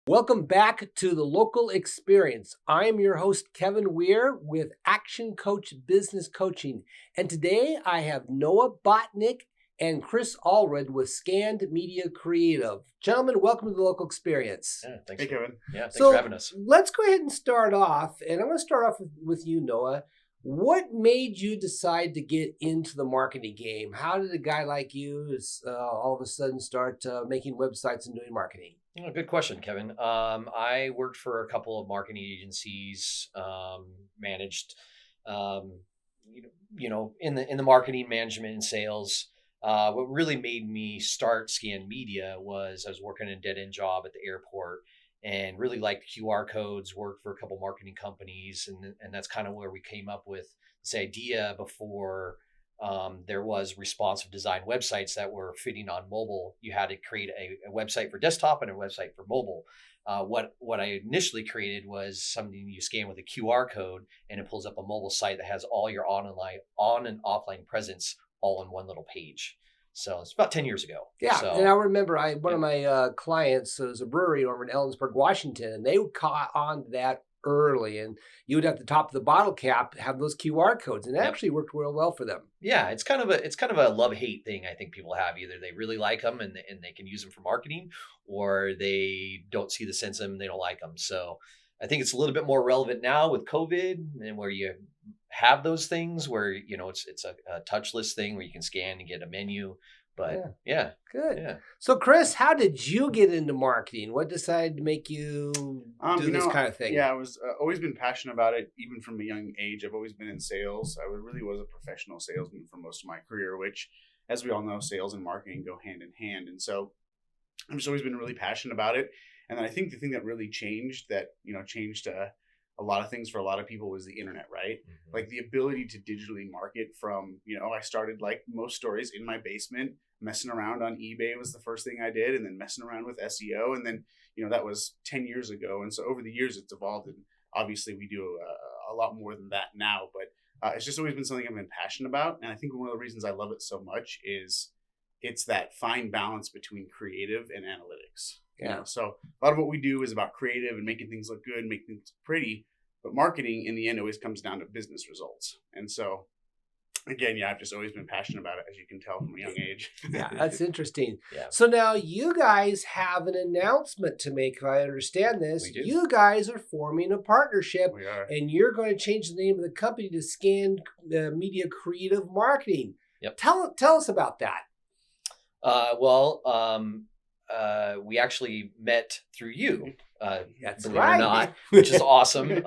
Welcome back to the Local Experience. I'm your host, Kevin Weir with Action Coach Business Coaching. And today I have Noah Botnick and Chris Allred with Scanned Media Creative. Gentlemen, welcome to the Local Experience. Yeah, thanks. Hey, Kevin. Yeah, thanks for having us. Let's go ahead and start off. And I'm going to start off with you, Noah. What made you decide to get into the marketing game? How did a guy like you all of a sudden start making websites and doing marketing? Oh, good question, Kevin. I worked for a couple of marketing agencies, managed, in the marketing management and sales. What really made me start Scan Media was I was working a dead-end job at the airport and really liked QR codes, worked for a couple marketing companies. And that's kind of where we came up with this idea before there was responsive design websites that were fitting on mobile. You had to create a website for desktop and a website for mobile. What I initially created was something you scan with a QR code and it pulls up a mobile site that has all your on and offline presence all in one little page. So it's about 10 years ago. Yeah, so, and I remember one of my clients was a brewery over in Ellensburg, Washington, and they caught on to that early, and you would at the top of the bottle cap have those QR codes, and it actually worked real well for them. Yeah, it's kind of a love-hate thing. I think people have either they really like them and they can use them for marketing, or they don't see the sense of them, they don't like them. So I think it's a little bit more relevant now with COVID and where you have those things where it's a touchless thing where you can scan and get a menu. But yeah. Good. Yeah. So Chris, how did you get into marketing? What decided to make you do this kind of thing? Yeah, I was always been passionate about it, even from a young age. I've always been in sales. I really was a professional salesman for most of my career, which, as we all know, sales and marketing go hand in hand. And so I've just always been really passionate about it. And then I think the thing that really changed a lot of things for a lot of people was the internet, right? Mm-hmm. Like the ability to digitally market from, I started like most stories in my basement, messing around on eBay was the first thing I did, and then messing around with SEO. And then, that was 10 years ago. And so over the years it's evolved, and obviously we do a lot more than that now, but it's just always been something I've been passionate about. And I think one of the reasons I love it so much is it's that fine balance between creative and analytics. Yeah. So a lot of what we do is about creative and making things look good, making things pretty, but marketing in the end always comes down to business results. And so again, I've just always been passionate about it, as you can tell from a young age. Yeah, that's interesting. Yeah. So now you guys have an announcement to make. If I understand this, We do. You guys are forming a partnership, We are. and you're going to change the name of the company to Scan Media Creative Marketing. Yep. Tell us about that. We actually met through you, That's believe right. it or not, which is awesome. You've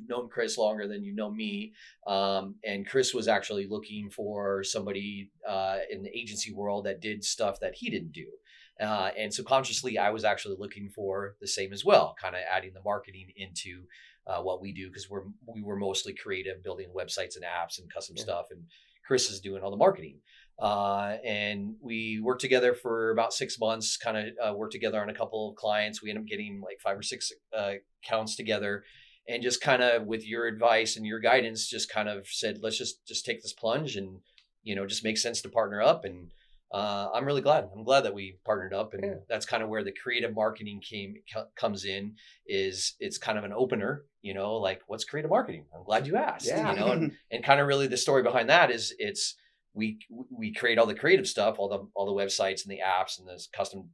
known Chris longer than you know me. And Chris was actually looking for somebody in the agency world that did stuff that he didn't do. And subconsciously, I was actually looking for the same as well, kind of adding the marketing into what we do, because we were mostly creative, building websites and apps and custom stuff. And Chris is doing all the marketing. And we worked together for about 6 months, kind of worked together on a couple of clients. We ended up getting like 5 or 6 accounts together, and just kind of with your advice and your guidance, just kind of said, let's just take this plunge, and, just makes sense to partner up. And I'm really glad. I'm glad that we partnered up, and that's kind of where the creative marketing comes in. Is it's kind of an opener, like what's creative marketing? I'm glad you asked, and kind of really the story behind that is we create all the creative stuff, all the websites and the apps and this custom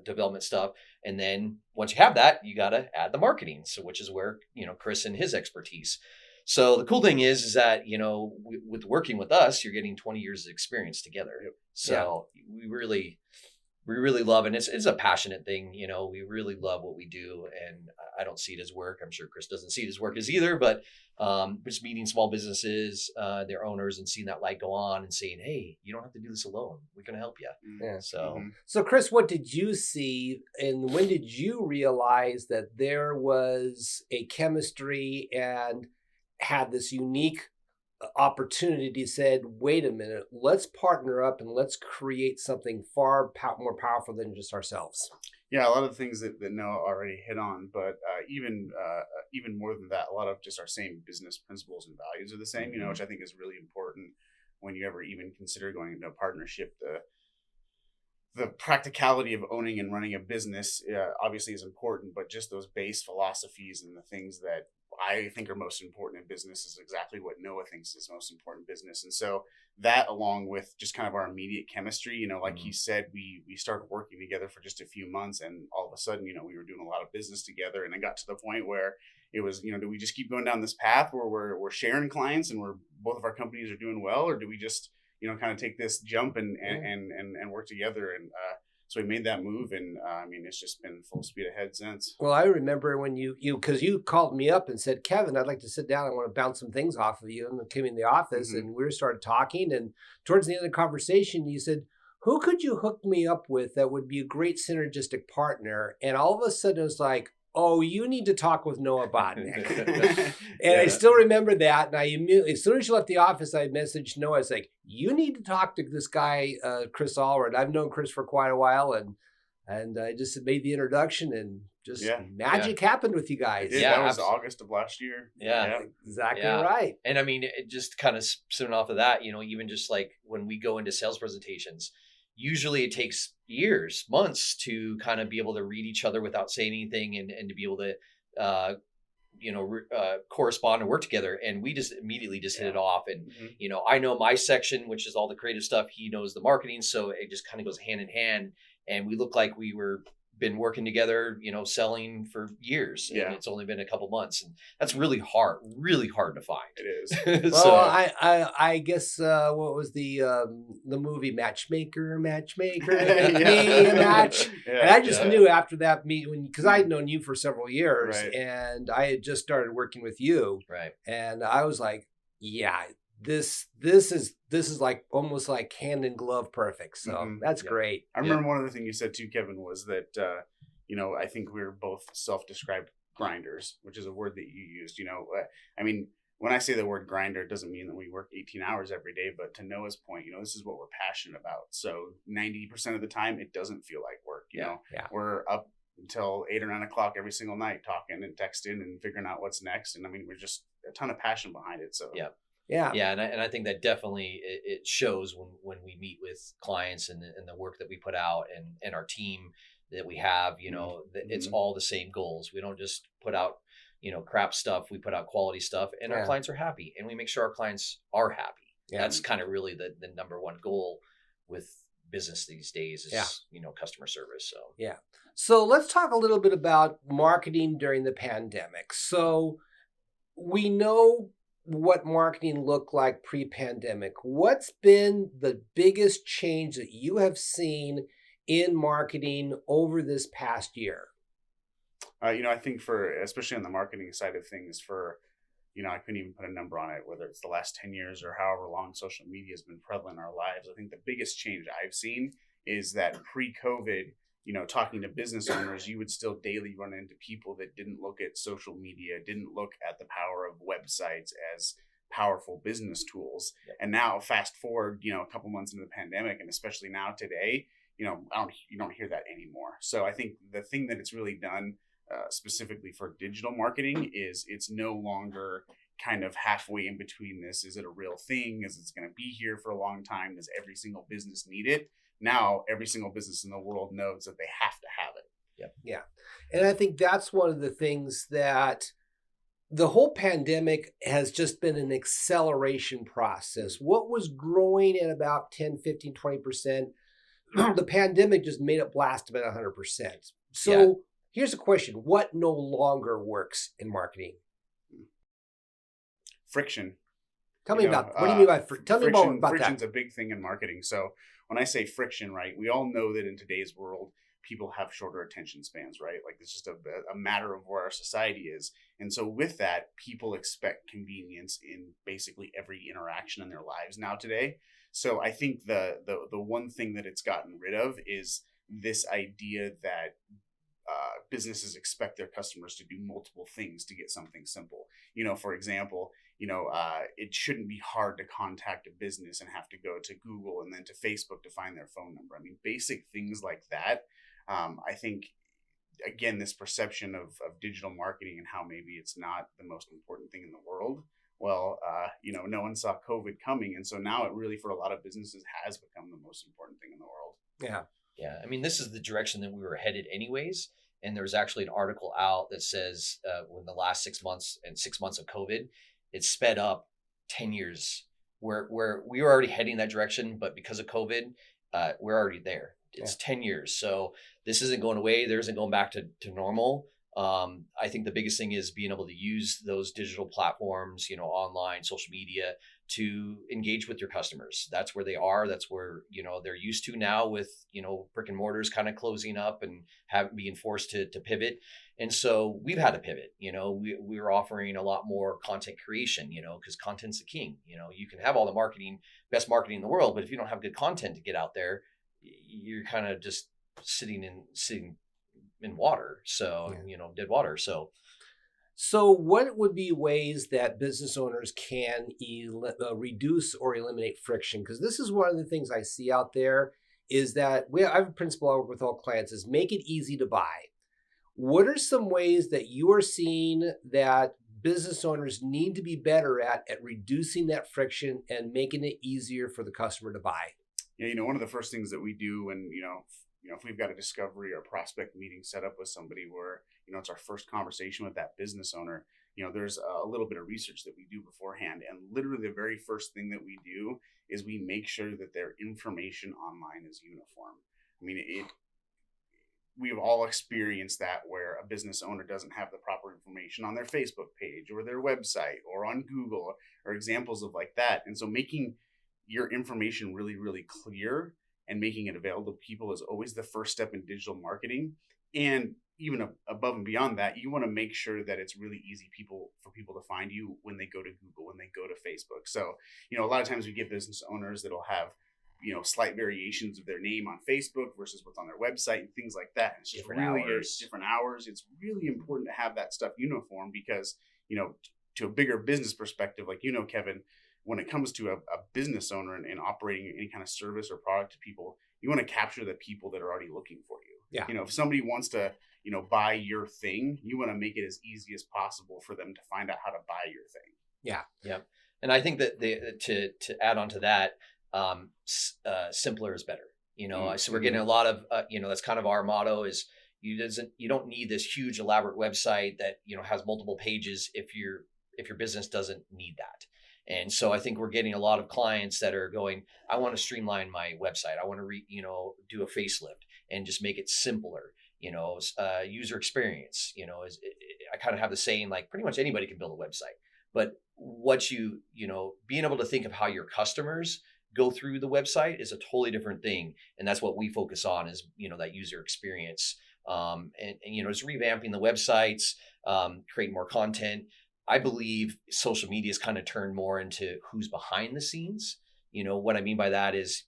development stuff. And then once you have that, you got to add the marketing. So, which is where, Chris and his expertise. So the cool thing is that, with working with us, you're getting 20 years of experience together. Yep. So we really love, and it's a passionate thing. We really love what we do, and I don't see it as work. I'm sure Chris doesn't see it as work as either, but just meeting small businesses, their owners, and seeing that light go on and saying, hey, you don't have to do this alone. We're going to help you. Yeah. So Chris, what did you see, and when did you realize that there was a chemistry and had this unique opportunity to said, wait a minute, let's partner up and let's create something far more powerful than just ourselves? Yeah, a lot of the things that Noah already hit on, but even more than that, a lot of just our same business principles and values are the same, which I think is really important when you ever even consider going into a partnership. the practicality of owning and running a business obviously is important, but just those base philosophies and the things that I think are most important in business is exactly what Noah thinks is most important in business. And so that, along with just kind of our immediate chemistry, like he said, we started working together for just a few months, and all of a sudden, we were doing a lot of business together, and it got to the point where it was, do we just keep going down this path where we're sharing clients and we're both of our companies are doing well, or do we just kind of take this jump and work together? And so we made that move, and it's just been full speed ahead since. Well, I remember when because you called me up and said, Kevin, I'd like to sit down. I want to bounce some things off of you. And I came in the office and we started talking. And towards the end of the conversation, you said, who could you hook me up with that would be a great synergistic partner? And all of a sudden it was like, oh, you need to talk with Noah Botnick. And I still remember that. And I immediately, as soon as you left the office, I messaged Noah. I was like, you need to talk to this guy, Chris Allred. I've known Chris for quite a while. And I just made the introduction, and just magic happened with you guys. That was August of last year. Exactly right. And it just kind of spinning off of that, even just like when we go into sales presentations, usually it takes years, months to kind of be able to read each other without saying anything, and to be able to, correspond and work together. And we just immediately just hit it off. And, I know my section, which is all the creative stuff. He knows the marketing. So it just kind of goes hand in hand. And we look like we been working together, selling for years. And it's only been a couple months. And that's really hard to find. It is. Well, I guess what was the movie Matchmaker, Match. And I just knew after that meeting, because I had known you for several years, and I had just started working with you. Right. And I was like, this is like almost like hand in glove perfect. So that's great. I remember one of the things you said too, Kevin, was that I think we were both self-described grinders, which is a word that you used. When I say the word grinder, it doesn't mean that we work 18 hours every day, but to Noah's point, this is what we're passionate about. So 90% of the time, it doesn't feel like work. We're up until 8 or 9 o'clock every single night talking and texting and figuring out what's next. And we're just a ton of passion behind it. So Yeah, and I think that definitely it shows when we meet with clients and the work that we put out and our team that we have, it's all the same goals. We don't just put out, crap stuff. We put out quality stuff, and our clients are happy, and we make sure our clients are happy. That's kind of really the number one goal with business these days is, customer service. So let's talk a little bit about marketing during the pandemic. So we know what marketing looked like pre-pandemic. What's been the biggest change that you have seen in marketing over this past year? I think especially on the marketing side of things, I couldn't even put a number on it, whether it's the last 10 years or however long social media has been prevalent in our lives. I think the biggest change I've seen is that pre-COVID, talking to business owners, you would still daily run into people that didn't look at social media, didn't look at the power of websites as powerful business tools. And now fast forward, a couple months into the pandemic, and especially now today, you don't hear that anymore. So I think the thing that it's really done specifically for digital marketing is it's no longer kind of halfway in between this. Is it a real thing? Is it going to be here for a long time? Does every single business need it? Now, every single business in the world knows that they have to have it. Yeah. And I think that's one of the things that the whole pandemic has just been an acceleration process. What was growing at about 10, 15, 20%, the pandemic just made it blast about 100%. So here's a question. What no longer works in marketing? Friction. Tell me about, what do you mean by tell me about that? Friction's a big thing in marketing. So when I say friction, right, we all know that in today's world, people have shorter attention spans, right? Like it's just a matter of where our society is. And so with that, people expect convenience in basically every interaction in their lives now today. So I think the one thing that it's gotten rid of is this idea that businesses expect their customers to do multiple things to get something simple. For example, it shouldn't be hard to contact a business and have to go to Google and then to Facebook to find their phone number. Basic things like that. I think, again, this perception of digital marketing and how maybe it's not the most important thing in the world. Well, no one saw COVID coming. And so now it really, for a lot of businesses, has become the most important thing in the world. Yeah. Yeah, I mean, this is the direction that we were headed anyways. And there's actually an article out that says in the last 6 months and 6 months of COVID, it's sped up 10 years where we were already heading that direction. But because of COVID, we're already there. It's 10 years. So this isn't going away. There isn't going back to normal. I think the biggest thing is being able to use those digital platforms, online, social media, to engage with your customers. That's where they are. That's where, they're used to now with, brick and mortars kind of closing up and being forced to pivot. And so we've had to pivot. We were offering a lot more content creation, because content's the king. You can have all the best marketing in the world, but if you don't have good content to get out there, you're kind of just sitting in water. So, dead water. So what would be ways that business owners can reduce or eliminate friction? Because this is one of the things I see out there is that I have a principle I work with all clients is make it easy to buy. What are some ways that you are seeing that business owners need to be better at reducing that friction and making it easier for the customer to buy? Yeah, one of the first things that we do when, if we've got a discovery or prospect meeting set up with somebody where, it's our first conversation with that business owner, there's a little bit of research that we do beforehand. And literally the very first thing that we do is we make sure that their information online is uniform. I mean, we've all experienced that where a business owner doesn't have the proper information on their Facebook page or their website or on Google or examples of like that. And so making your information really, really clear and making it available to people is always the first step in digital marketing. And even above and beyond that, you want to make sure that it's really easy for people to find you when they go to Google, when they go to Facebook. So, a lot of times we get business owners that'll have, slight variations of their name on Facebook versus what's on their website and things like that. It's just different hours. It's really important to have that stuff uniform because, to a bigger business perspective, like, Kevin, when it comes to a business owner and operating any kind of service or product to people, you want to capture the people that are already looking for you. Yeah. If somebody wants to, buy your thing, you want to make it as easy as possible for them to find out how to buy your thing. Yeah. Yeah. And I think that to add on to that, simpler is better. So we're getting a lot of, that's kind of our motto is you don't need this huge elaborate website that, has multiple pages if your business doesn't need that. And so I think we're getting a lot of clients that are going, I want to streamline my website. I want to do a facelift and just make it simpler, user experience, I kind of have the saying, like pretty much anybody can build a website, but being able to think of how your customers go through the website is a totally different thing. And that's what we focus on is, that user experience, and just revamping the websites, creating more content. I believe social media has kind of turned more into who's behind the scenes. What I mean by that is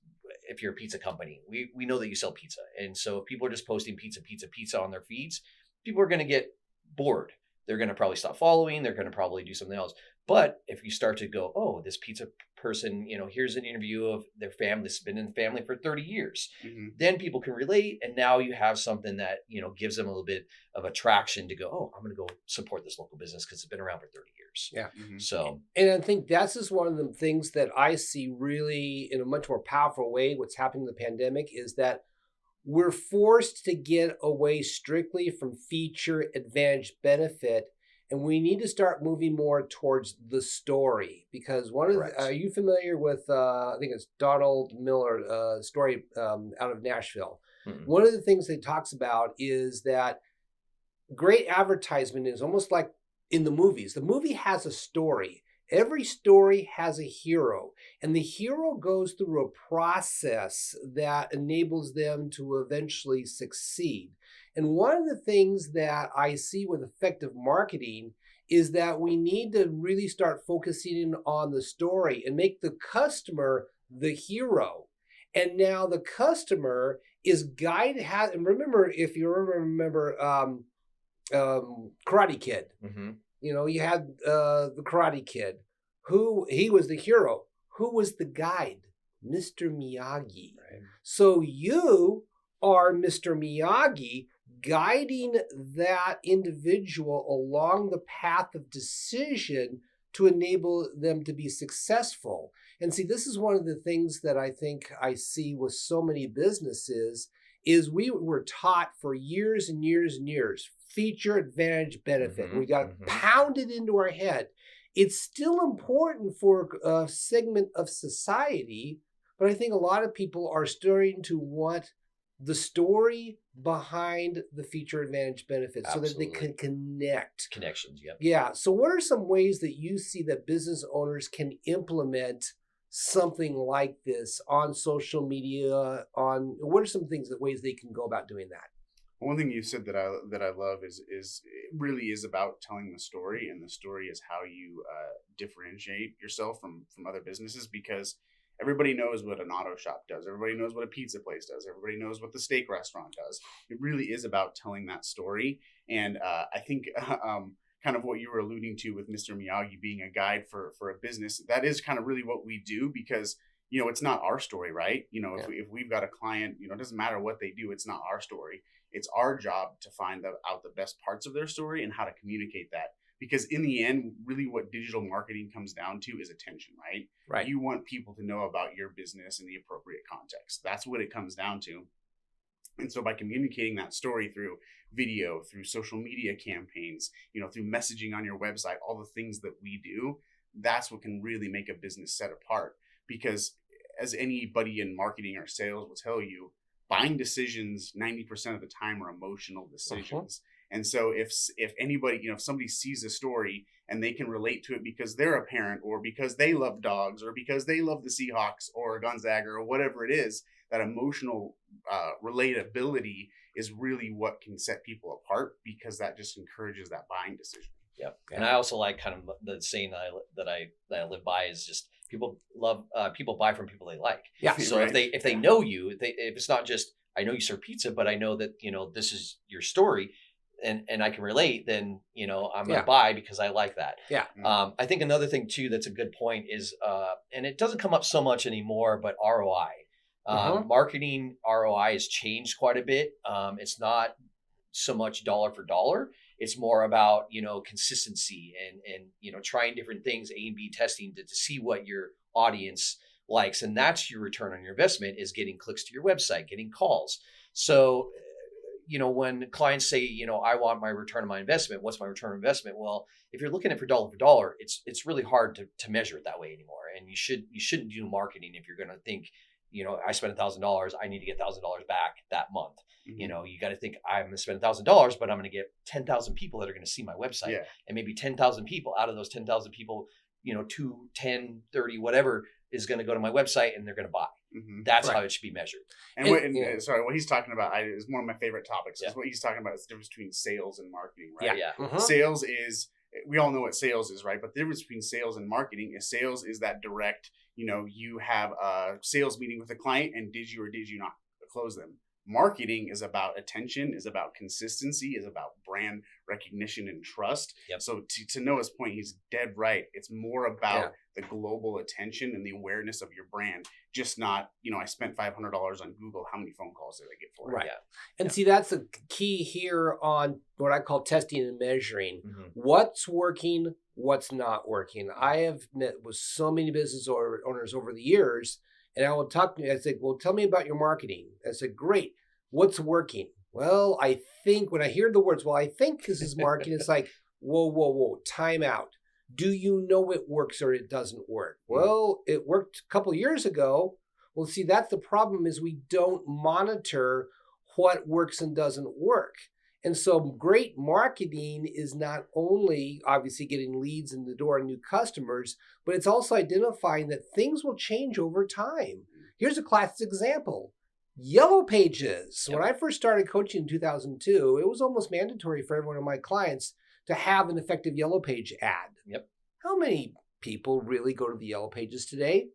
if you're a pizza company, we know that you sell pizza. And so if people are just posting pizza on their feeds, people are going to get bored. They're going to probably stop following. They're going to probably do something else. But if you start to go, oh, this pizza person, here's an interview of their family, this has been in the family for 30 years, then people can relate. And now you have something that, gives them a little bit of attraction to go, oh, I'm going to go support this local business because it's been around for 30 years. Yeah. So, and I think that's just one of the things that I see really in a much more powerful way. What's happening in the pandemic is that we're forced to get away strictly from feature, advantage, benefit. And we need to start moving more towards the story because are you familiar with, I think it's Donald Miller story out of Nashville. Mm-hmm. One of the things that he talks about is that great advertisement is almost like in the movies. The movie has a story. Every story has a hero, and the hero goes through a process that enables them to eventually succeed. And one of the things that I see with effective marketing is that we need to really start focusing on the story and make the customer the hero. And now the customer is guided. And remember, if you remember Karate Kid, you had the Karate Kid, he was the hero. Who was the guide? Mr. Miyagi. Right. So you are Mr. Miyagi guiding that individual along the path of decision to enable them to be successful. And see, this is one of the things that I think I see with so many businesses is we were taught for years and years and years, feature, advantage, benefit. We got pounded into our head. It's still important for a segment of society, but I think a lot of people are starting to want the story behind the feature, advantage, benefit so that they can connect. Connections, yeah. Yeah. So what are some ways that you see that business owners can implement something like this on social media? What are some ways they can go about doing that? One thing you said that I love is it really is about telling the story, and the story is how you differentiate yourself from other businesses, because everybody knows what an auto shop does. Everybody knows what a pizza place does. Everybody knows what the steak restaurant does. It really is about telling that story. And I think kind of what you were alluding to with Mr. Miyagi being a guide for a business, that is kind of really what we do, because, you know, it's not our story, right? You know, if we've got a client, you know, it doesn't matter what they do. It's not our story. It's our job to find out the best parts of their story and how to communicate that. Because in the end, really what digital marketing comes down to is attention, right? Right. You want people to know about your business in the appropriate context. That's what it comes down to. And so by communicating that story through video, through social media campaigns, you know, through messaging on your website, all the things that we do, that's what can really make a business set apart. Because as anybody in marketing or sales will tell you, buying decisions 90% of the time are emotional decisions. And so if anybody, you know, if somebody sees a story and they can relate to it because they're a parent, or because they love dogs, or because they love the Seahawks or Gonzaga or whatever it is, that emotional relatability is really what can set people apart, because that just encourages that buying decision. Yeah. And I also like kind of the saying that I live by is just people buy from people they like. Yeah. So Right. if they know you, if it's not just, I know you serve pizza, but I know that, you know, this is your story, and I can relate, then, you know, I'm going to buy because I like that. Yeah. I think another thing too, that's a good point is, and it doesn't come up so much anymore, but ROI. Marketing ROI has changed quite a bit. It's not so much dollar for dollar. It's more about, you know, consistency and you know, trying different things, A/B testing to see what your audience likes. And that's your return on your investment, is getting clicks to your website, getting calls. So, you know, when clients say, you know, I want my return on my investment, what's my return on investment? Well, if you're looking at for dollar, it's really hard to measure it that way anymore. And you shouldn't do marketing if you're going to think, you know, I spent $1,000, I need to get $1,000 back that month. You know, you got to think, I'm going to spend $1,000, but I'm going to get 10,000 people that are going to see my website. And maybe 10,000 people, out of those 10,000 people, you know, 2, 10, 30, whatever is going to go to my website and they're going to buy. That's how it should be measured. And sorry, what he's talking about is one of my favorite topics. Is what he's talking about is the difference between sales and marketing, right? Sales is, we all know what sales is, right? But the difference between sales and marketing is, sales is that direct, you know, you have a sales meeting with a client, and did you or did you not close them? Marketing is about attention, is about consistency, is about brand recognition and trust. So to Noah's point, he's dead right. It's more about the global attention and the awareness of your brand, just not, you know, I spent $500 on Google. How many phone calls did I get for it? Right. And see, that's the key here on what I call testing and measuring. What's working, what's not working. I have met with so many business owners over the years, and I will talk to you. I said, well, tell me about your marketing. I said, great. What's working? Well, I think, when I hear the words, well, I think this is marketing, it's like, whoa, time out. Do you know it works or it doesn't work? Well, it worked a couple of years ago. Well, see, that's the problem, is we don't monitor what works and doesn't work. And so great marketing is not only obviously getting leads in the door and new customers, but it's also identifying that things will change over time. Here's a classic example. Yellow pages. When I first started coaching in 2002, it was almost mandatory for every one of my clients to have an effective yellow page ad. How many people really go to the yellow pages today?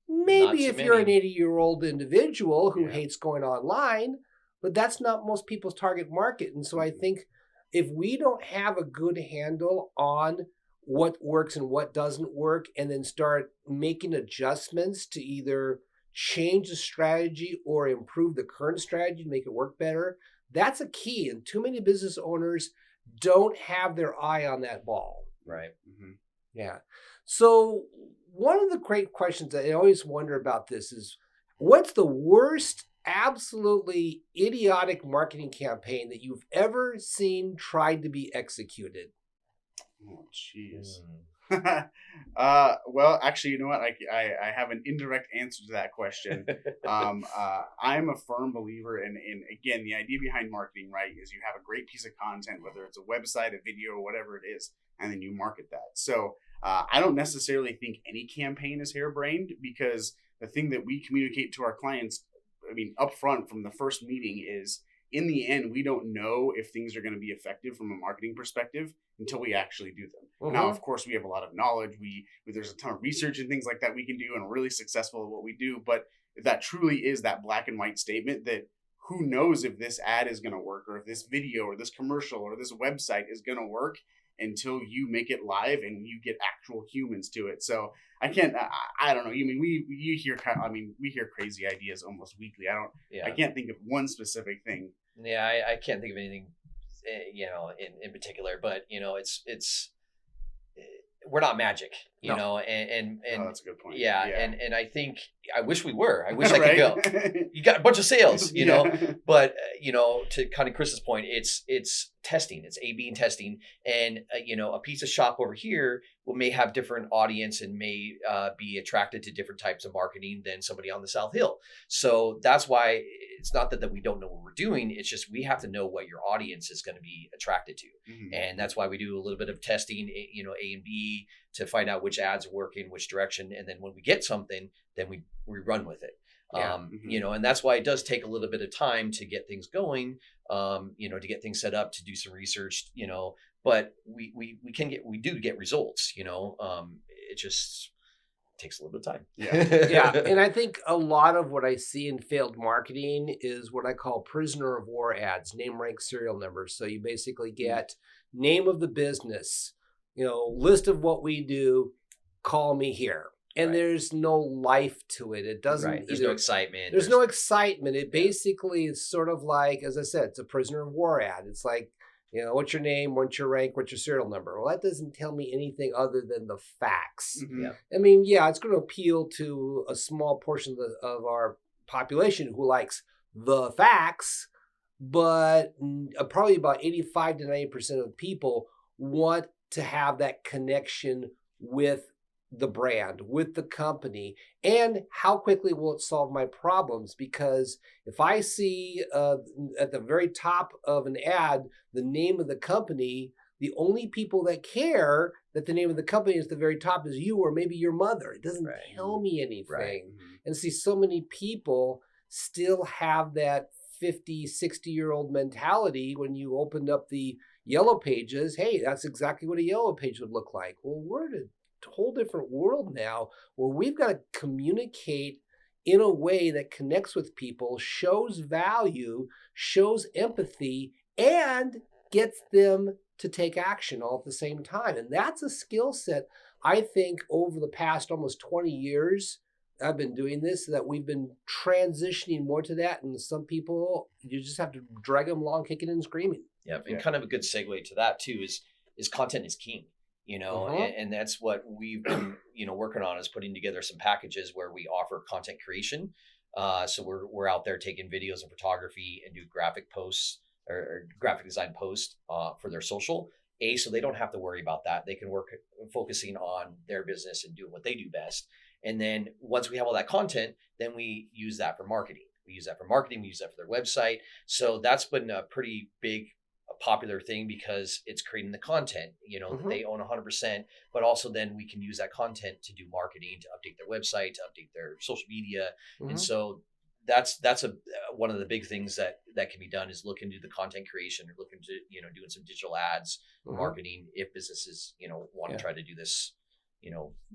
Maybe if you're an 80-year-old individual who hates going online, but that's not most people's target market. And so I think if we don't have a good handle on what works and what doesn't work, and then start making adjustments to either change the strategy or improve the current strategy to make it work better, that's a key. And too many business owners don't have their eye on that ball. Yeah. So one of the great questions that I always wonder about this is, what's the worst absolutely idiotic marketing campaign that you've ever seen tried to be executed? Oh, jeez. Mm. Well, actually, you know what? I have an indirect answer to that question. I'm a firm believer in, again, the idea behind marketing, right, is you have a great piece of content, whether it's a website, a video, or whatever it is, and then you market that. So I don't necessarily think any campaign is harebrained, because the thing that we communicate to our clients, I mean, upfront from the first meeting is, in the end, we don't know if things are going to be effective from a marketing perspective until we actually do them. Now, of course, we have a lot of knowledge. There's a ton of research and things like that we can do, and we're really successful at what we do. But that truly is that black and white statement that who knows if this ad is going to work, or if this video or this commercial or this website is going to work until you make it live and you get actual humans to it. So I can't. I don't know. You mean we hear crazy ideas almost weekly. I can't think of one specific thing. Yeah, I can't think of anything, in particular, but we're not magic, No. and Oh, that's a good point. yeah, Yeah. and I think I wish we were. I wish I could Right? go. You got a bunch of sales, Yeah. but to kind of Chris's point, it's testing, it's A/B testing, and a pizza shop over here may have different audience and may be attracted to different types of marketing than somebody on the South Hill. So that's why it's not that we don't know what we're doing. It's just we have to know what your audience is going to be attracted to, and that's why we do a little bit of testing, A and B, to find out which ads are working, which direction, and then when we get something, then we run with it. Yeah. And that's why it does take a little bit of time to get things going, to get things set up, to do some research, but we do get results, it just takes a little bit of time. Yeah. And I think a lot of what I see in failed marketing is what I call prisoner of war ads, name, rank, serial numbers. So you basically get name of the business, list of what we do, call me here. And there's no life to it. It doesn't. There's no excitement. There's no excitement. It basically is sort of like, as I said, it's a prisoner of war ad. It's like, what's your name? What's your rank? What's your serial number? Well, that doesn't tell me anything other than the facts. Yeah. I mean, yeah, it's going to appeal to a small portion of our population who likes the facts, but probably about 85 to 90% of people want to have that connection with the brand, with the company, and how quickly will it solve my problems? Because if I see at the very top of an ad the name of the company, the only people that care that the name of the company is at the very top is you or maybe your mother. It doesn't tell me anything. Right. And see, so many people still have that 50, 60-year-old mentality. When you opened up the yellow pages, hey, that's exactly what a yellow page would look like. Well, we're in a whole different world now where we've got to communicate in a way that connects with people, shows value, shows empathy, and gets them to take action all at the same time. And that's a skill set, I think, over the past almost 20 years I've been doing this, that we've been transitioning more to that. And some people, you just have to drag them along, kicking and screaming. Yeah, and kind of a good segue to that too is content is king. And that's what we've been, working on, is putting together some packages where we offer content creation. So we're out there taking videos and photography and do graphic posts or graphic design posts for their social. So they don't have to worry about that. They can work focusing on their business and doing what they do best. And then once we have all that content, then we use that for marketing. We use that for their website. So that's been a pretty big popular thing, because it's creating the content, that they own 100%, but also then we can use that content to do marketing, to update their website, to update their social media. And so that's one of the big things that can be done, is look into the content creation, or look into, doing some digital ads, marketing, if businesses, want to try to do this.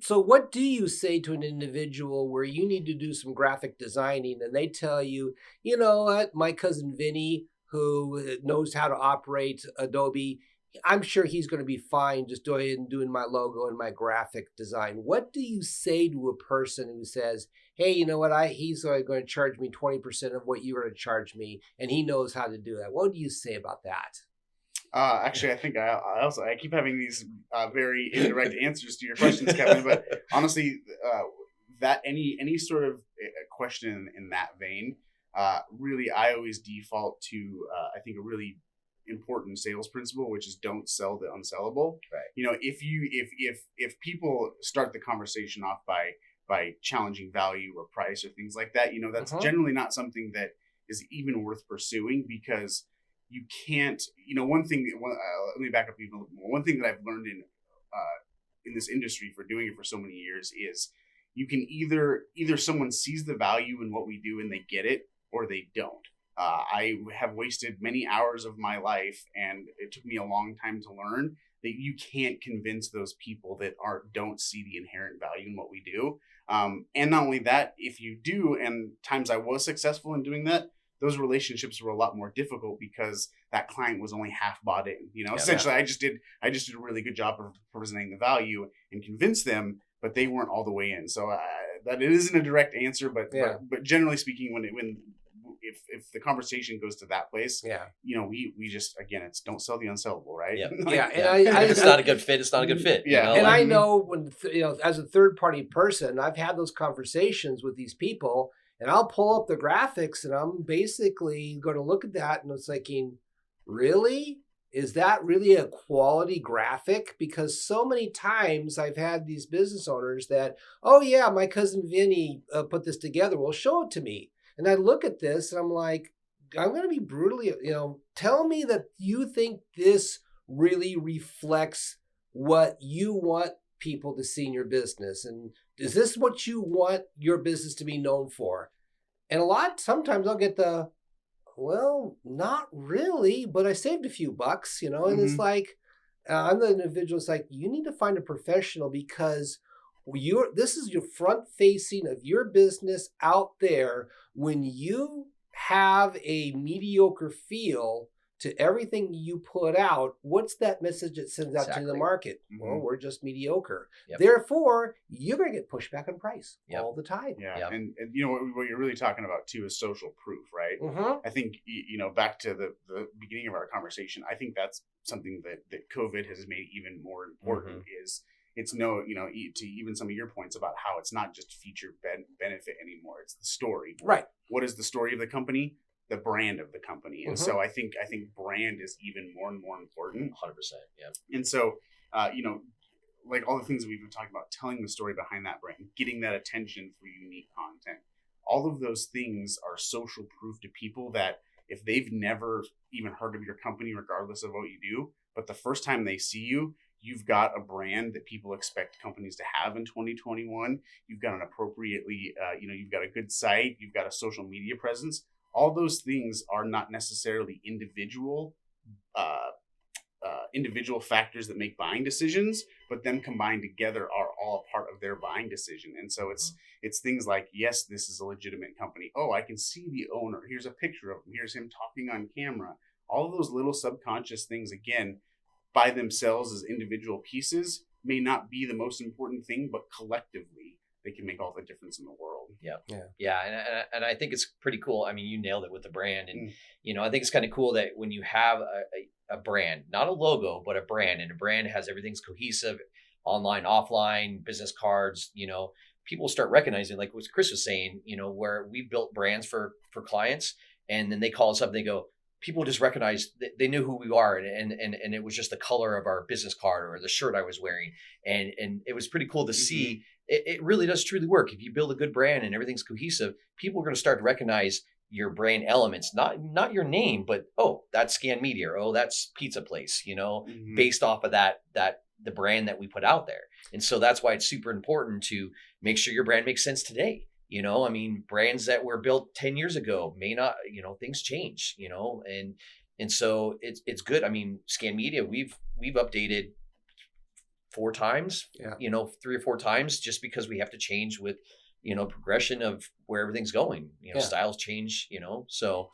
So what do you say to an individual where you need to do some graphic designing and they tell you, what, my cousin Vinny, who knows how to operate Adobe, I'm sure he's going to be fine just doing my logo and my graphic design. What do you say to a person who says, hey, you know what, he's going to charge me 20% of what you're going to charge me, and he knows how to do that? What do you say about that? Actually, I think I keep having these very indirect answers to your questions, Kevin. But honestly, that any sort of question in that vein, really, I always default to, I think, a really important sales principle, which is don't sell the unsellable. Right. You know, if people start the conversation off by challenging value or price or things like that, you know, that's generally not something that is even worth pursuing, because you can't, you know, let me back up even a little more. One thing that I've learned in this industry for doing it for so many years is you can either someone sees the value in what we do and they get it, or they don't. I have wasted many hours of my life, and it took me a long time to learn that you can't convince those people that don't see the inherent value in what we do. And not only that, if you do, and times I was successful in doing that, those relationships were a lot more difficult because that client was only half bought in. You know, essentially, I just did a really good job of presenting the value and convinced them, but they weren't all the way in. So that it isn't a direct answer, but generally speaking, if the conversation goes to that place, you know, we just, again, it's don't sell the unsellable, right? And if it's not a good fit, it's not a good fit. Yeah. You know? And I know when, you know, as a third party person, I've had those conversations with these people, and I'll pull up the graphics and I'm basically going to look at that and it's like, really? Is that really a quality graphic? Because so many times I've had these business owners that, oh yeah, my cousin Vinny put this together. Well, show it to me. And I look at this and I'm like, I'm going to be brutally, you know, tell me that you think this really reflects what you want people to see in your business. And is this what you want your business to be known for? And sometimes I'll get well, not really, but I saved a few bucks, you know, and it's like, I'm the individual. It's like, you need to find a professional, because this is your front facing of your business out there. When you have a mediocre feel to everything you put out, what's that message it sends out to the market? Well, we're just mediocre. Therefore, you're going to get pushback on price all the time. And you know, what you're really talking about too is social proof, right? I think, you know, back to the beginning of our conversation, I think that's something that COVID has made even more important. Is it's no, you know, to even some of your points about how it's not just feature benefit anymore. It's the story. Right. What is the story of the company? The brand of the company. And so I think brand is even more and more important. 100%. Yeah. And so, you know, like all the things that we've been talking about, telling the story behind that brand, getting that attention for unique content, all of those things are social proof to people that if they've never even heard of your company, regardless of what you do, but the first time they see you, you've got a brand that people expect companies to have in 2021. You've got an appropriately, you know, you've got a good site, you've got a social media presence. All those things are not necessarily individual factors that make buying decisions, but them combined together are all a part of their buying decision. And so it's things like, yes, this is a legitimate company. Oh, I can see the owner. Here's a picture of him. Here's him talking on camera. All of those little subconscious things, again, by themselves as individual pieces, may not be the most important thing, but collectively they can make all the difference in the world. And I think it's pretty cool. I mean, you nailed it with the brand, and you know, I think it's kind of cool that when you have a brand, not a logo, but a brand, and a brand has everything's cohesive, online, offline, business cards, you know, people start recognizing, like what Chris was saying, you know, where we built brands for clients, and then they call us up and they go, people just recognized, they knew who we are, and it was just the color of our business card or the shirt I was wearing, and it was pretty cool to see. It really does truly work. If you build a good brand and everything's cohesive, people are going to start to recognize your brand elements, not your name, but oh, that's Scan Media, or oh, that's Pizza Place, you know, based off of that the brand that we put out there. And so that's why it's super important to make sure your brand makes sense today. You know, I mean, brands that were built 10 years ago may not, you know, things change, you know, and so it's good. I mean, Scan Media, we've updated 4 times, you know, 3 or 4 times, just because we have to change with, you know, progression of where everything's going, you know, styles change, you know, so.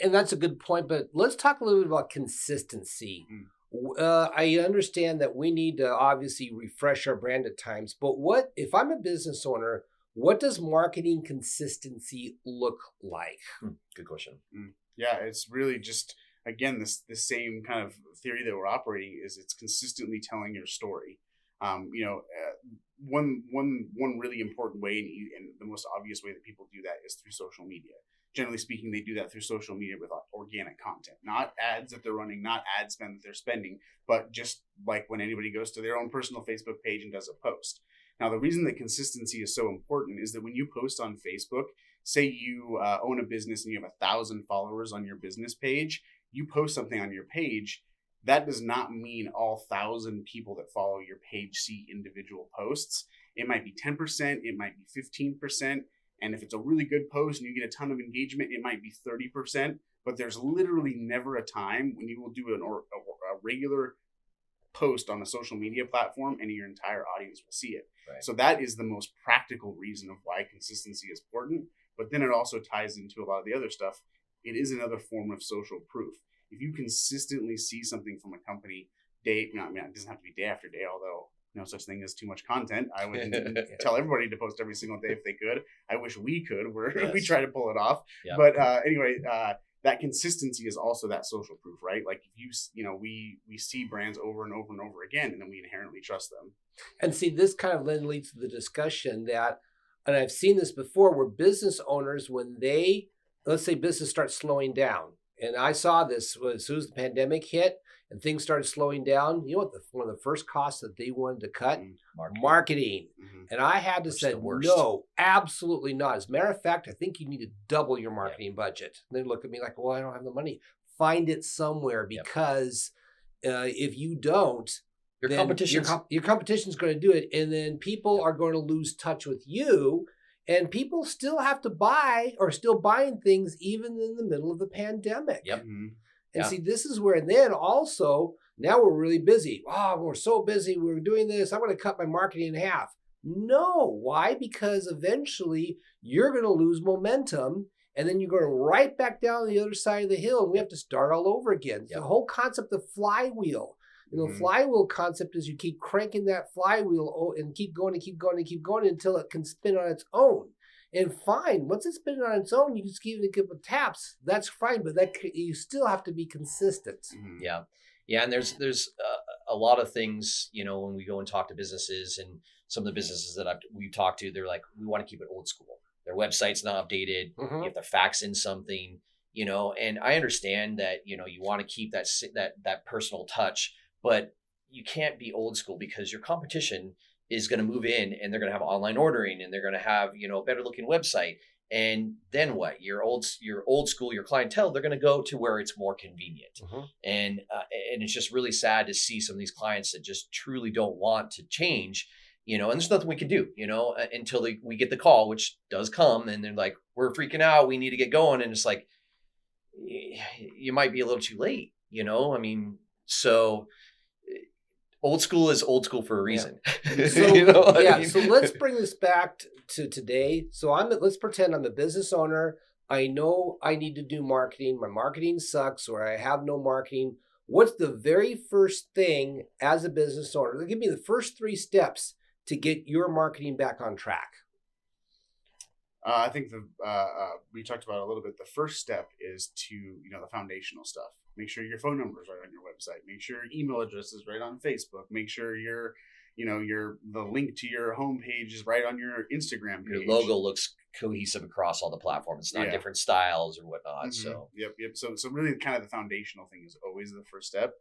And that's a good point, but let's talk a little bit about consistency. I understand that we need to obviously refresh our brand at times, but what if I'm a business owner? What does marketing consistency look like? Good question. Yeah, it's really just, again, the same kind of theory that we're operating is it's consistently telling your story. You know, one really important way and the most obvious way that people do that is through social media. generally speaking, they do that through social media with organic content, not ads that they're running, not ad spend that they're spending, but just like when anybody goes to their own personal Facebook page and does a post. Now, the reason that consistency is so important is that when you post on Facebook, say you own a business and you have 1,000 followers on your business page, you post something on your page, that does not mean all 1,000 people that follow your page see individual posts. It might be 10%, it might be 15%. And if it's a really good post and you get a ton of engagement, it might be 30%. But there's literally never a time when you will do a regular post on a social media platform and your entire audience will see it. Right. So that is the most practical reason of why consistency is important. But then it also ties into a lot of the other stuff. It is another form of social proof. If you consistently see something from a company it doesn't have to be day after day, although no such thing as too much content. I would tell everybody to post every single day if they could. I wish we could. We try to pull it off. Yeah. But anyway, that consistency is also that social proof, right? Like if we see brands over and over and over again, and then we inherently trust them. And see, this kind of then leads to the discussion that, and I've seen this before, where business owners, when let's say business starts slowing down, and I saw this as soon as the pandemic hit and things started slowing down, you know what one of the first costs that they wanted to cut? Marketing. Mm-hmm. And I had to say, no, absolutely not. As a matter of fact, I think you need to double your marketing budget. And they look at me like, well, I don't have the money. Find it somewhere, because if you don't, your competition's going to do it. And then people are going to lose touch with you. And people still have to buy or still buying things even in the middle of the pandemic. Yep. Mm-hmm. And see, this is where, and then also, now we're really busy. Oh, we're so busy. We're doing this. I'm going to cut my marketing in half. No. Why? Because eventually you're going to lose momentum, and then you're going right back down the other side of the hill, and we have to start all over again. Yep. The whole concept of flywheel. The flywheel concept is you keep cranking that flywheel and keep going and keep going and keep going until it can spin on its own. And fine, once it's spinning on its own, you just give it a couple of taps. That's fine, but you still have to be consistent. Mm-hmm. Yeah, and there's a lot of things, when we go and talk to businesses, and some of the businesses that we've talked to, they're like, we want to keep it old school. Their website's not updated. Mm-hmm. You have to fax in something, and I understand that, you want to keep that personal touch, but you can't be old school, because your competition is going to move in and they're going to have online ordering and they're going to have, better looking website. And then what? Your old school, your clientele, they're going to go to where it's more convenient. Mm-hmm. And it's just really sad to see some of these clients that just truly don't want to change, and there's nothing we can do, until we get the call, which does come, and they're like, we're freaking out. We need to get going. And it's like, you might be a little too late, so old school is old school for a reason. Yeah. So let's bring this back to today. So let's pretend I'm a business owner. I know I need to do marketing. My marketing sucks, or I have no marketing. What's the very first thing as a business owner? Give me the first 3 steps to get your marketing back on track. I think we talked about it a little bit. The first step is to, the foundational stuff. Make sure your phone number is right on your website. Make sure your email address is right on Facebook. Make sure the link to your homepage is right on your Instagram page. Your logo looks cohesive across all the platforms. It's not different styles or whatnot. Mm-hmm. So yep. So really, kind of the foundational thing is always the first step,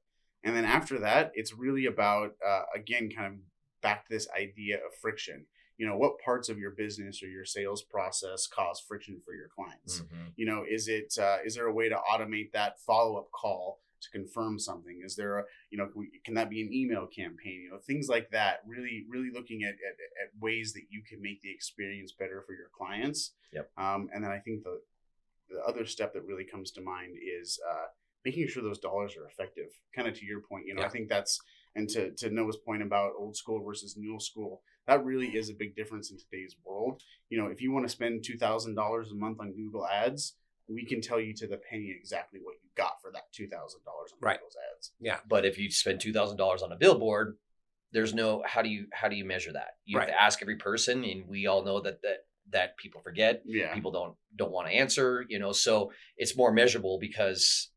and then after that, it's really about again, kind of back to this idea of friction. What parts of your business or your sales process cause friction for your clients? Mm-hmm. Is there a way to automate that follow-up call to confirm something? Is there can that be an email campaign? Things like that, really, really looking at ways that you can make the experience better for your clients. Yep. And then I think the other step that really comes to mind is making sure those dollars are effective. Kind of to your point, I think that's, and to Noah's point about old school versus new school, that really is a big difference in today's world. If you want to spend $2,000 a month on Google Ads, we can tell you to the penny exactly what you got for that $2,000 on Google's ads. Yeah. But if you spend $2,000 on a billboard, there's no, how do you measure that? You have to ask every person, and we all know that people forget. Yeah. People don't want to answer, so it's more measurable because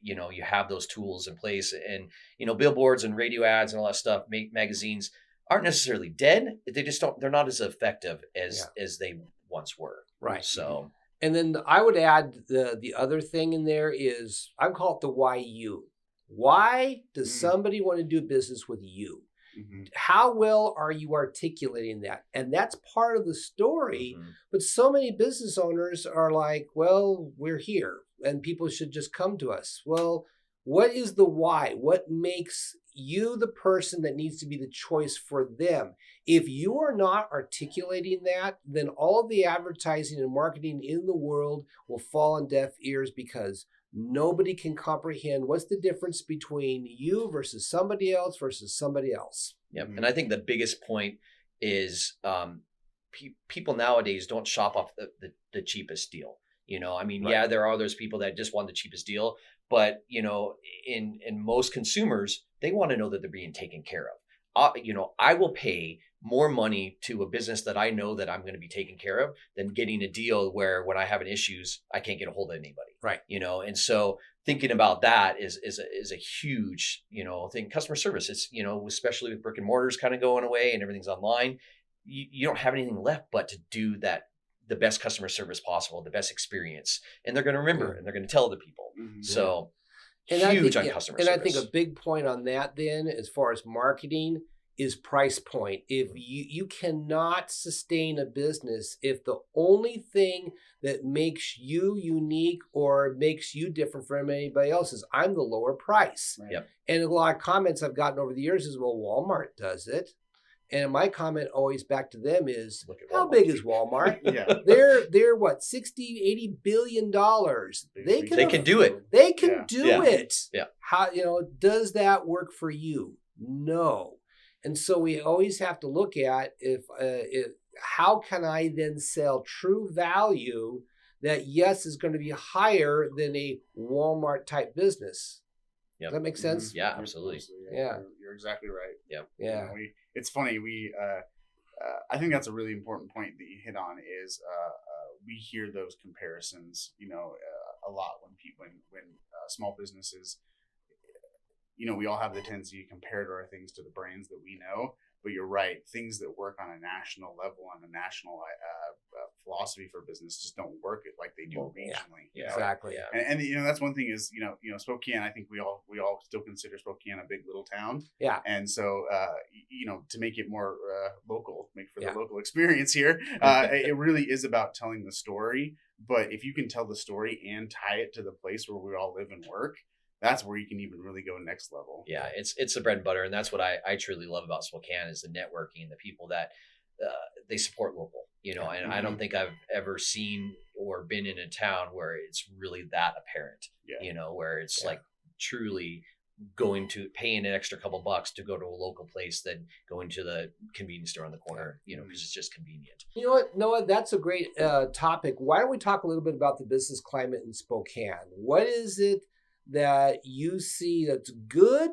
you have those tools in place, and billboards and radio ads and all that stuff, magazines aren't necessarily dead. They just they're not as effective as they once were. Right. So And then I would add the other thing in there is I call it the why you. Why does Mm. somebody want to do business with you? Mm-hmm. How well are you articulating that? And that's part of the story. Mhm. But so many business owners are like, well, we're here and people should just come to us. Well, what is the why? What makes you the person that needs to be the choice for them? If you are not articulating that, then all of the advertising and marketing in the world will fall on deaf ears because nobody can comprehend what's the difference between you versus somebody else versus somebody else. Yep. Mhm. And I think the biggest point is people nowadays don't shop off the cheapest deal. I mean, Right. yeah, there are those people that just want the cheapest deal, but in most consumers, they want to know that they're being taken care of. I will pay more money to a business that I know that I'm going to be taken care of than getting a deal where when I have an issues, I can't get a hold of anybody. Right. And so thinking about that is a huge, thing. Customer service, it's, especially with brick and mortars kind of going away and everything's online, you don't have anything left but to do that, the best customer service possible, the best experience. And they're going to remember Yeah. and they're going to tell other people. Mhm. So And I huge think, on yeah, customer and service. I think a big point on that then, as far as marketing, is price point. If you cannot sustain a business if the only thing that makes you unique or makes you different from anybody else is I'm the lower price. Right. Yep. And a lot of comments I've gotten over the years is, well, Walmart does it. And my comment always back to them is, Look at how Walmart. big is Walmart? Yeah. They're what, 60, 80 billion dollars. They can do it. They can Yeah. do Yeah. it. Yeah. How, does that work for you? No. And so we always have to look at if how can I then sell true value that yes is going to be higher than a Walmart type business. Yep. Does that make sense? Yeah, absolutely. Yeah. You're exactly right. Yep. Yeah. It's funny. I think that's a really important point that you hit on. Is we hear those comparisons, a lot when small businesses, we all have the tendency to compare to our things to the brands that we know. But you're right. Things that work on a national level, on a national philosophy for business, just don't work it like they do regionally. Yeah. Exactly. Yeah. And that's one thing is Spokane. I think we all still consider Spokane a big little town. Yeah. And so to make it more local, the Yeah. local experience here, it really is about telling the story. But if you can tell the story and tie it to the place where we all live and work, that's where you can even really go next level. Yeah, it's the bread and butter, and that's what I truly love about Spokane is the networking, the people that they support local. And I don't think I've ever seen or been in a town where it's really that apparent. Yeah. Where it's like truly going to paying an extra couple bucks to go to a local place than going to the convenience store on the corner. Because it's just convenient. You know what, Noah? That's a great topic. Why don't we talk a little bit about the business climate in Spokane? What is it that you see that's good,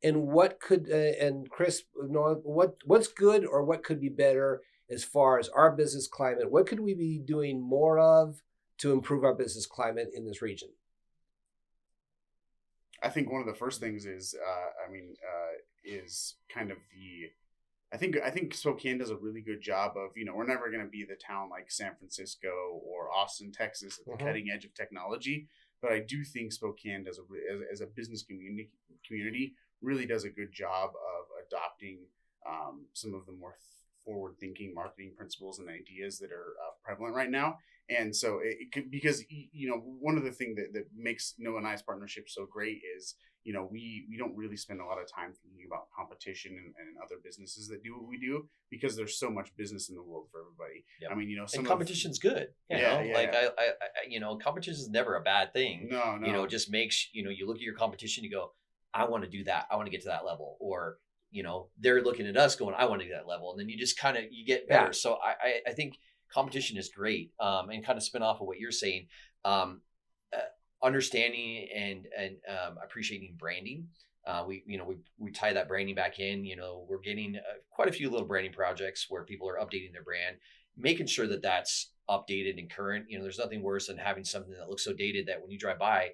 and what could and Chris, what's good or what could be better as far as our business climate? What could we be doing more of to improve our business climate in this region? I think one of the first things is kind of I think Spokane does a really good job of, we're never going to be the town like San Francisco or Austin, Texas at the cutting edge of technology. But I do think Spokane does as a business community really does a good job of adopting some of the more forward-thinking marketing principles and ideas that are prevalent right now. And so it could, because one of the things that makes Noah and I's partnership so great is we don't really spend a lot of time thinking about competition and other businesses that do what we do, because there's so much business in the world for everybody. Yep. I mean, and competition's good. Competition is never a bad thing. No. Just makes you look at your competition, you go, I want to do that. I want to get to that level. Or they're looking at us going, I want to do that level, and then you just kind of you get better. Yeah. So I think competition is great, and kind of spin off of what you're saying. Understanding and appreciating branding. We tie that branding back in. We're getting quite a few little branding projects where people are updating their brand, making sure that that's updated and current. There's nothing worse than having something that looks so dated that when you drive by,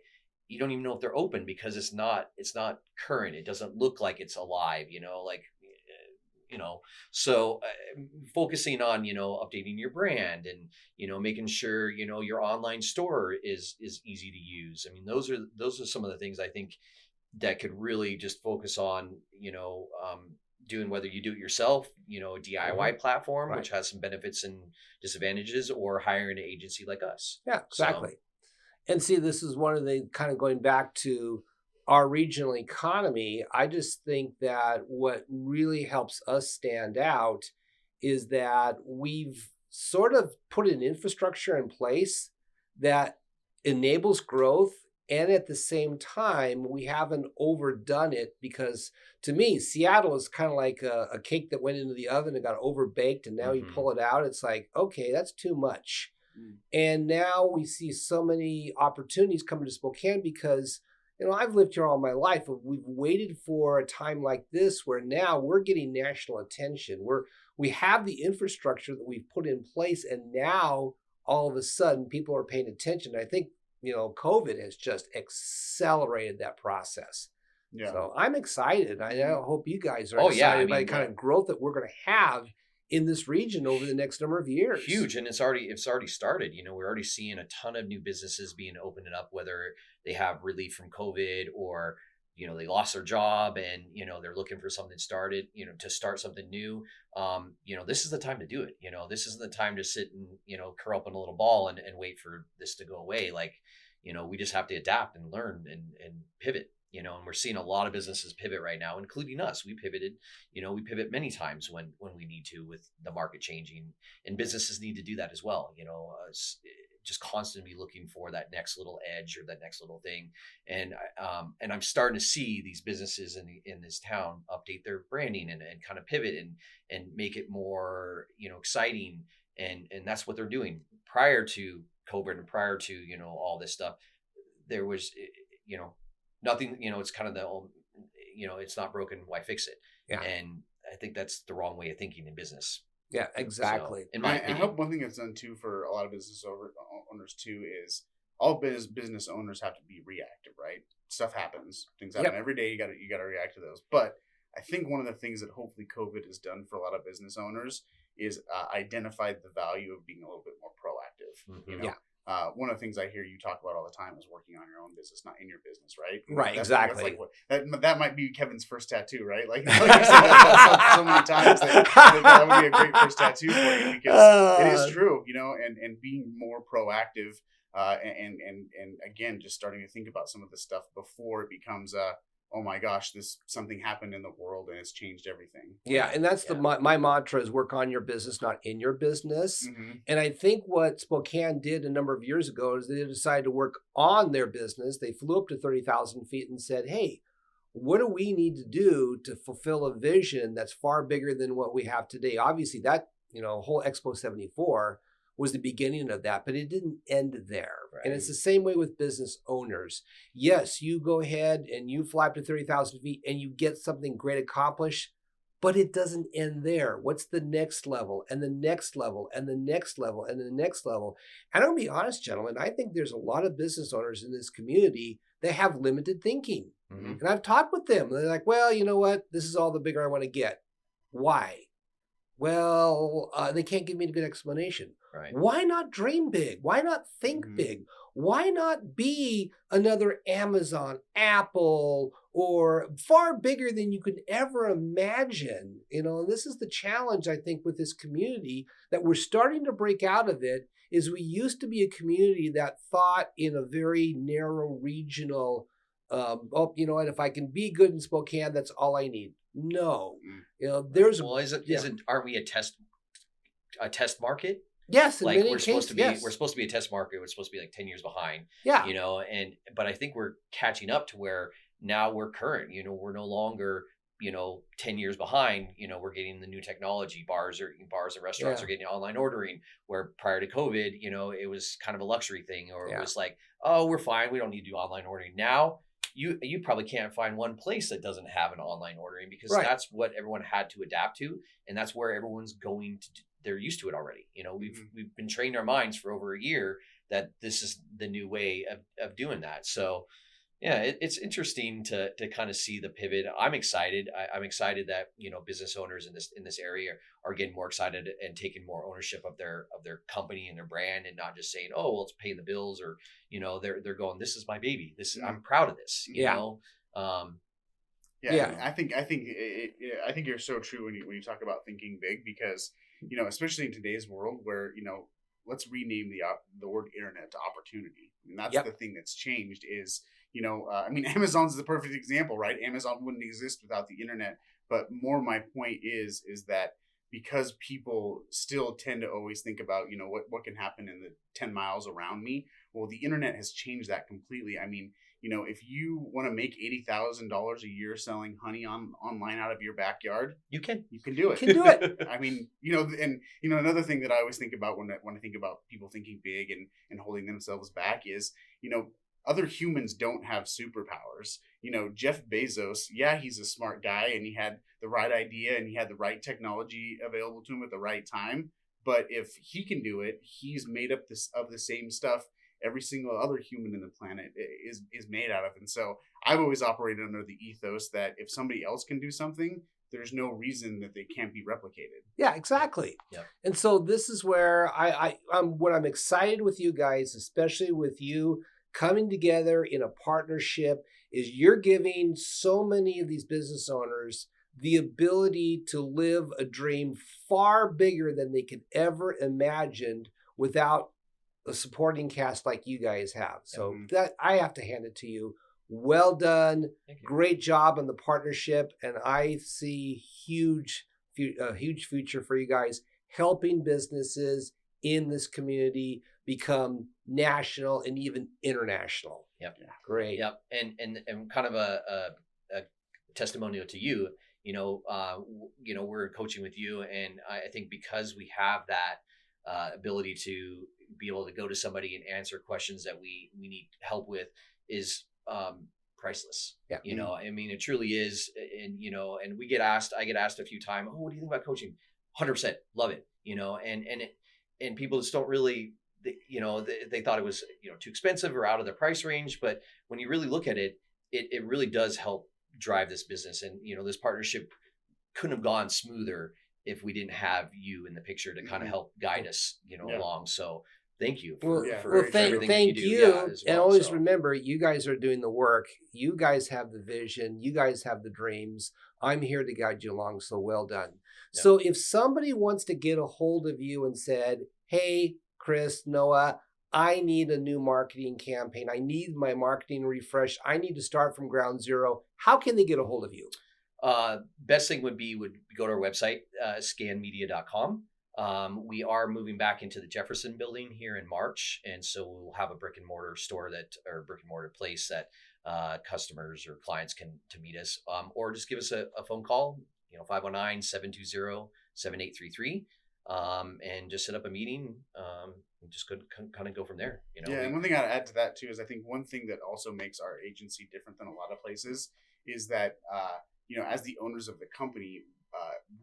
you don't even know if they're open because it's not current. It doesn't look like it's alive. So focusing on, updating your brand and, making sure, your online store is easy to use. I mean, those are some of the things I think that could really just focus on, doing, whether you do it yourself, a DIY platform, Right. which has some benefits and disadvantages, or hiring an agency like us. Yeah, So, exactly. And see, this is one of the kind of going back to our regional economy. I just think that what really helps us stand out is that we've sort of put an infrastructure in place that enables growth. And at the same time, we haven't overdone it because to me, Seattle is kind of like a cake that went into the oven and got overbaked. And now you mhm. pull it out, it's like, okay, that's too much. Mm. And now we see so many opportunities coming to Spokane because, I've lived here all my life. And we've waited for a time like this where now we're getting national attention. We have the infrastructure that we've put in place, and now all of a sudden people are paying attention. I think, COVID has just accelerated that process. Yeah. So I'm excited. I hope you guys are Oh, yeah. excited I by the mean, kind of growth that we're going to have in this region over the next number of years. Huge, and it's already started. We're already seeing a ton of new businesses being opened up, whether they have relief from COVID or they lost their job and they're looking for something started, to start something new. This is the time to do it. This isn't the time to sit and curl up in a little ball and wait for this to go away. Like, we just have to adapt and learn and pivot. And we're seeing a lot of businesses pivot right now, including us. We pivoted, we pivot many times when we need to, with the market changing, and businesses need to do that as well. Just constantly looking for that next little edge or that next little thing. And I'm starting to see these businesses in this town update their branding and kind of pivot and make it more, exciting. And that's what they're doing. Prior to COVID and prior to, all this stuff, there was, nothing, it's kind of the old, it's not broken, why fix it? Yeah. And I think that's the wrong way of thinking in business. Yeah, exactly. So, in my I opinion. hope one thing that's done too for a lot of business owners too is all business owners have to be reactive, right? Stuff happens, things happen every day. You got to react to those. But I think one of the things that hopefully COVID has done for a lot of business owners is identified the value of being a little bit more proactive. Mhm. Yeah. One of the things I hear you talk about all the time is working on your own business, not in your business, right? Right, That's exactly. That might be Kevin's first tattoo, right? Like you said that so many times that would be a great first tattoo for you because it is true, and being more proactive, and again, just starting to think about some of this stuff before it becomes oh my gosh, something happened in the world and it's changed everything. Yeah, and that's my mantra is work on your business, not in your business. Mm-hmm. And I think what Spokane did a number of years ago is they decided to work on their business. They flew up to 30,000 feet and said, hey, what do we need to do to fulfill a vision that's far bigger than what we have today? Obviously, that, whole Expo 74 was the beginning of that, but it didn't end there. Right. And it's the same way with business owners. Yes, you go ahead and you fly up to 30,000 feet and you get something great accomplished, but it doesn't end there. What's the next level and the next level and the next level and the next level? And I'll be honest, gentlemen, I think there's a lot of business owners in this community that have limited thinking. Mm-hmm. And I've talked with them. They're like, well, you know what? This is all the bigger I want to get. Why? Well, they can't give me a good explanation. Right. Why not dream big? Why not think big? Why not be another Amazon, Apple, or far bigger than you could ever imagine? And this is the challenge, I think, with this community, that we're starting to break out of it, is we used to be a community that thought in a very narrow regional, what, if I can be good in Spokane, that's all I need. No, there's aren't we a test market? Yes, in like many we're supposed cases, to be. yes. We're supposed to be a test market. We're supposed to be like 10 years behind. Yeah, but I think we're catching up to where now we're current. We're no longer 10 years behind. We're getting the new technology. Bars and restaurants are getting online ordering, where prior to COVID, it was kind of a luxury thing, or it was like, oh, we're fine, we don't need to do online ordering. Now you probably can't find one place that doesn't have an online ordering, because that's what everyone had to adapt to, and that's where everyone's going to do. They're used to it already. We've been training our minds for over a year that this is the new way of doing that. So Yeah, it's interesting to kind of see the pivot. I'm excited. I'm excited that business owners in this area are getting more excited and taking more ownership of their company and their brand, and not just saying, oh well, it's paying the bills, or they're going, this is my baby. This is, I'm proud of this. Yeah. Um, Yeah, Yeah. and I think you're so true when you talk about thinking big, because especially in today's world where let's rename the word internet to opportunity. And that's Yep. the thing that's changed is I mean, Amazon's the perfect example, right? Amazon wouldn't exist without the internet. But more my point is that because people still tend to always think about what can happen in the 10 miles around me. Well, the internet has changed that completely. I mean, if you want to make $80,000 a year selling honey online out of your backyard, you can do it. Can do it. I mean, and another thing that I always think about when I think about people thinking big and holding themselves back is, other humans don't have superpowers. Jeff Bezos, yeah, he's a smart guy and he had the right idea and he had the right technology available to him at the right time. But if he can do it, he's made up of the same stuff every single other human in the planet is made out of. And so I've always operated under the ethos that if somebody else can do something, there's no reason that they can't be replicated. Yeah, exactly. Yeah. And so this is where what I'm excited with you guys, especially with you coming together in a partnership, is you're giving so many of these business owners the ability to live a dream far bigger than they could ever imagined without a supporting cast like you guys have. So that I have to hand it to you. Well done. Thank you. Great job on the partnership. And I see a huge future for you guys helping businesses in this community become national and even international. Yep. Yeah, great. Yep. And kind of a testimonial to you, we're coaching with you. And I think because we have that ability to be able to go to somebody and answer questions that we need help with is priceless. Yeah. I mean, it truly is. And, and I get asked a few times, oh, what do you think about coaching? 100% love it, and people just don't really, they thought it was, too expensive or out of their price range. But when you really look at it, it really does help drive this business. And, this partnership couldn't have gone smoother if we didn't have you in the picture to kind of help guide us, along. So thank you for everything thank that you. you do. Yeah, as well. And always remember, you guys are doing the work. You guys have the vision. You guys have the dreams. I'm here to guide you along. So well done. Yeah. So if somebody wants to get a hold of you and said, hey, Chris, Noah, I need a new marketing campaign. I need my marketing refresh. I need to start from ground zero. How can they get a hold of you? Best thing would go to our website, scanmedia.com. We are moving back into the Jefferson building here in March. And so we'll have a brick and mortar place that customers or clients can meet us, or just give us a phone call, 519-720-7833, and just set up a meeting, and just kind of go from there. And one thing I'd add to that too is I think one thing that also makes our agency different than a lot of places is that as the owners of the company,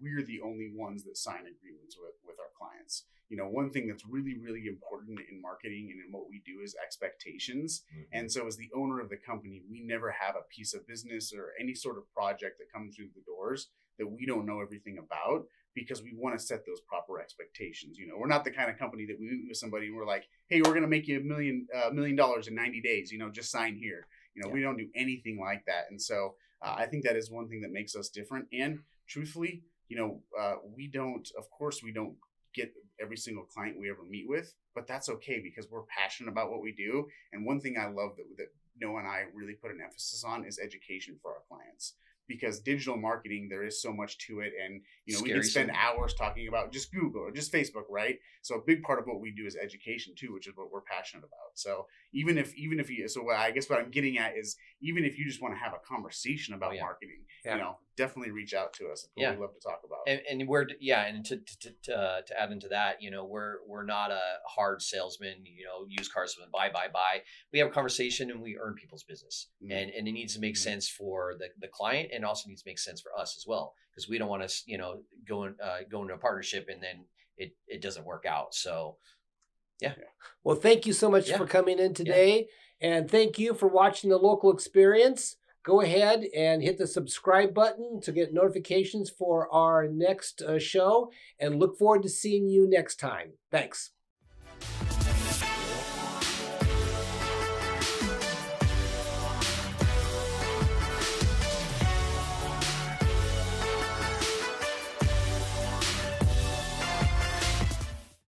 we're the only ones that sign agreements with our clients. One thing that's really, really important in marketing and in what we do is expectations. Mm-hmm. And so as the owner of the company, we never have a piece of business or any sort of project that comes through the doors that we don't know everything about, because we want to set those proper expectations. We're not the kind of company that we meet with somebody and we're like, hey, we're going to make you $1 million in 90 days, just sign here. We don't do anything like that. And so I think that is one thing that makes us different. And truthfully, we don't get every single client we ever meet with, but that's okay because we're passionate about what we do. And one thing I love that Noah and I really put an emphasis on is education for our clients. Because digital marketing, there is so much to it. And, we can spend hours talking about just Google or just Facebook, right? So a big part of what we do is education too, which is what we're passionate about. So I guess what I'm getting at is, even if you just want to have a conversation about marketing, definitely reach out to us. We'd love to talk about. And to add into that, we're not a hard salesman, used car salesman, buy. We have a conversation and we earn people's business. Mm-hmm. And it needs to make sense for the client, and also needs to make sense for us as well, because we don't want to, go into a partnership and then it doesn't work out. So, yeah. Well, thank you so much for coming in today. And thank you for watching The Local Experience. Go ahead and hit the subscribe button to get notifications for our next show, and look forward to seeing you next time. Thanks.